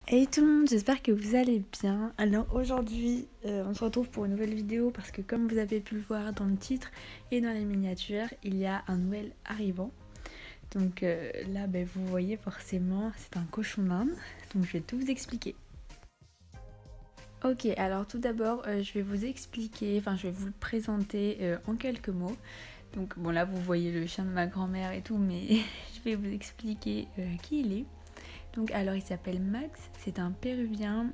Hey tout le monde, j'espère que vous allez bien. Alors aujourd'hui, on se retrouve pour une nouvelle vidéo parce que comme vous avez pu le voir dans le titre et dans les miniatures, il y a un nouvel arrivant. Donc là, vous voyez forcément, c'est un cochon d'Inde. Donc je vais tout vous expliquer. Ok, alors tout d'abord, je vais vous expliquer, je vais vous le présenter en quelques mots. Donc bon là, vous voyez le chien de ma grand-mère et tout, mais je vais vous expliquer qui il est. Donc alors il s'appelle Max, c'est un péruvien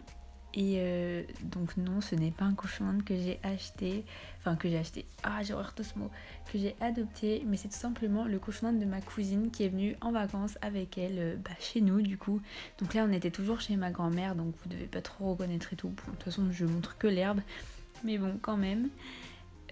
et donc non, ce n'est pas un cochon d'Inde que j'ai acheté, j'ai horreur de ce mot, que j'ai adopté, mais c'est tout simplement le cochon d'Inde de ma cousine qui est venue en vacances avec elle chez nous du coup. Donc là on était toujours chez ma grand-mère, donc vous devez pas trop reconnaître et tout. Bon, de toute façon je montre que l'herbe, mais bon quand même.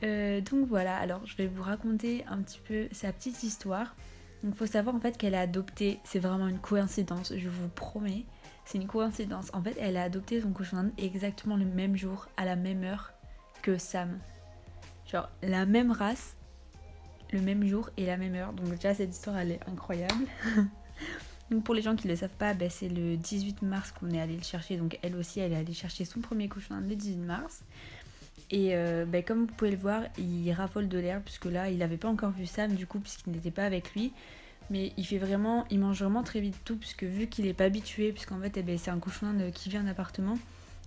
Donc voilà, alors je vais vous raconter un petit peu sa petite histoire. Donc faut savoir en fait qu'elle a adopté, c'est vraiment une coïncidence, je vous promets, c'est une coïncidence. En fait elle a adopté son cochon d'Inde exactement le même jour, à la même heure que Sam. Genre la même race, le même jour et la même heure. Donc déjà cette histoire elle est incroyable. Donc pour les gens qui ne le savent pas, c'est le 18 mars qu'on est allé le chercher. Donc elle aussi elle est allée chercher son premier cochon d'Inde le 18 mars. Et comme vous pouvez le voir, il raffole de l'herbe puisque là il n'avait pas encore vu Sam du coup puisqu'il n'était pas avec lui. Mais il mange vraiment très vite tout puisque vu qu'il n'est pas habitué, puisqu'en fait c'est un cochon d'Inde qui vit en appartement,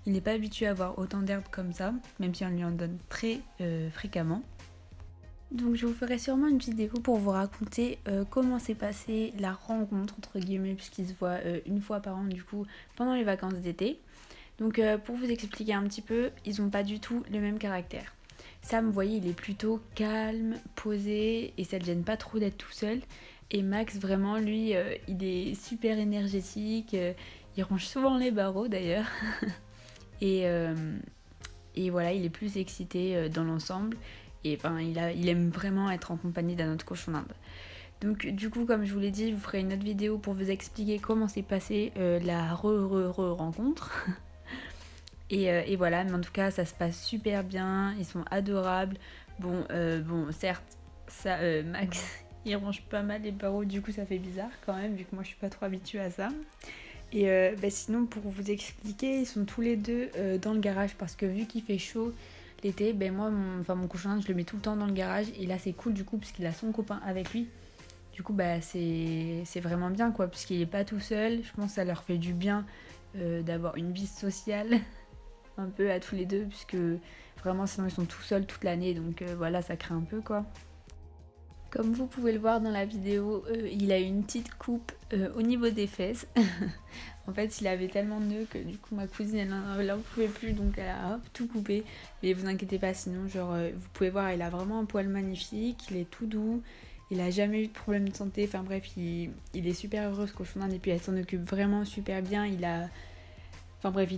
il n'est pas habitué à avoir autant d'herbe comme ça, même si on lui en donne très fréquemment. Donc je vous ferai sûrement une vidéo pour vous raconter comment s'est passée la rencontre entre guillemets puisqu'ils se voient une fois par an du coup pendant les vacances d'été. Donc pour vous expliquer un petit peu, ils n'ont pas du tout le même caractère. Sam, vous voyez, il est plutôt calme, posé et ça ne le gêne pas trop d'être tout seul. Et Max, vraiment, lui, il est super énergétique, il ronge souvent les barreaux d'ailleurs. et, et voilà, il est plus excité dans l'ensemble. Et il aime vraiment être en compagnie d'un autre cochon d'Inde. Donc du coup, comme je vous l'ai dit, je vous ferai une autre vidéo pour vous expliquer comment s'est passée la rencontre. Et voilà, mais en tout cas, ça se passe super bien, ils sont adorables. Bon, certes, Max, il range pas mal les barreaux, du coup ça fait bizarre quand même, vu que moi je suis pas trop habituée à ça. Et sinon, pour vous expliquer, ils sont tous les deux dans le garage parce que vu qu'il fait chaud l'été, moi, mon cochon, je le mets tout le temps dans le garage. Et là, c'est cool du coup, puisqu'il a son copain avec lui. Du coup, c'est vraiment bien quoi, puisqu'il est pas tout seul. Je pense que ça leur fait du bien d'avoir une vie sociale un peu à tous les deux, puisque vraiment, sinon, ils sont tout seuls toute l'année. Donc voilà, ça crée un peu quoi. Comme vous pouvez le voir dans la vidéo, il a une petite coupe au niveau des fesses. En fait, il avait tellement de nœuds que du coup ma cousine elle n'en pouvait plus, donc elle a tout coupé. Mais vous inquiétez pas, sinon vous pouvez voir, il a vraiment un poil magnifique, il est tout doux, il a jamais eu de problème de santé. Enfin bref, il est super heureux ce cochon d'Inde et puis elle s'en occupe vraiment super bien. Il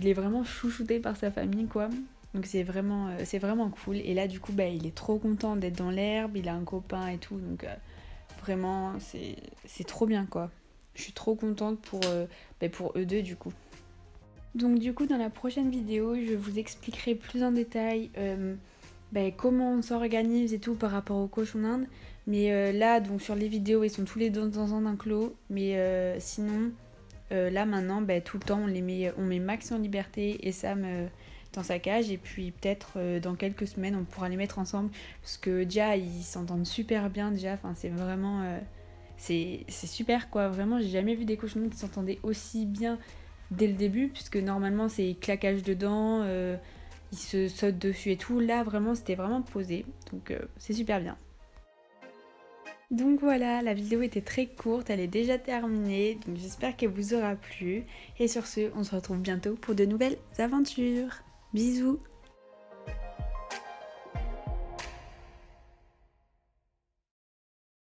est vraiment chouchouté par sa famille quoi. Donc c'est vraiment cool. Et là du coup il est trop content d'être dans l'herbe, il a un copain et tout, donc vraiment c'est trop bien quoi. Je suis trop contente pour eux deux du coup. Donc du coup dans la prochaine vidéo je vous expliquerai plus en détail comment on s'organise et tout par rapport au cochon d'Inde. Mais là donc sur les vidéos ils sont tous les deux dans un enclos. Mais sinon là maintenant tout le temps on met Max en liberté et Sam dans sa cage. Et puis peut-être dans quelques semaines on pourra les mettre ensemble. Parce que déjà ils s'entendent super bien déjà. Enfin c'est vraiment... c'est super quoi, vraiment j'ai jamais vu des cochons qui s'entendaient aussi bien dès le début, puisque normalement c'est claquage dedans, ils se sautent dessus et tout. Là vraiment c'était vraiment posé, donc c'est super bien. Donc voilà, la vidéo était très courte, elle est déjà terminée, donc j'espère qu'elle vous aura plu. Et sur ce, on se retrouve bientôt pour de nouvelles aventures. Bisous!